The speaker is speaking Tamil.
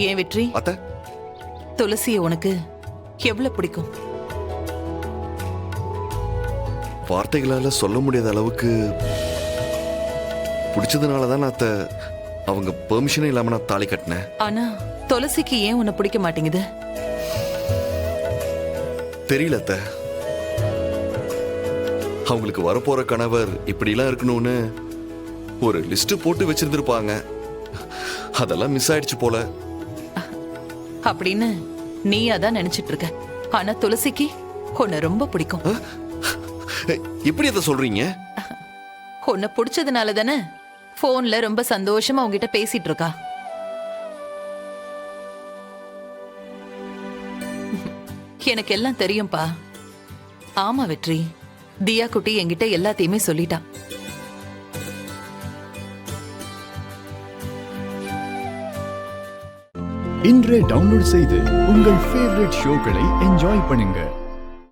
ஏன் வெற்றி, அத்தை, துளசிய உனக்கு எவ்வளவு பிடிக்கும்? வார்த்தைகளால சொல்ல முடியாத அளவுக்கு பிடிச்சதுனாலதான் அத்தை அவங்க பெர்மிஷனே இல்லாம நான் தாலி கட்டினேன். ஆனா துளசிக்கு ஏன் உன்னை பிடிக்க மாட்டேங்குது? தெரியல அத்தை. அவங்களுக்கு வரப்போற கணவர் இப்படிலாம் இருக்கணும்னு ஒரு லிஸ்ட் போட்டு வச்சிருந்திருப்பாங்க. அதெல்லாம் மிஸ் ஆயிடுச்சு போல. அப்படின்னு நீ அதான் நினைச்சிட்டு இருக்க. ஆனா துளசிக்கு உன்னை ரொம்ப பிடிக்கும். எப்படி அத்தை சொல்றீங்க? உன்னை பிடிச்சதுனால தானே போன்ல ரொம்ப சந்தோஷமா உங்ககிட்ட பேசிட்டு இருக்கா. எனக்கு எல்லாம் தெரியும்பா. ஆமா வெற்றி, தியா குட்டி என்கிட்ட எல்லாத்தையுமே சொல்லிட்டா. இன்றே டவுன்லோட் செய்து உங்கள் ஃபேவரட் ஷோக்களை என்ஜாய் பண்ணுங்க.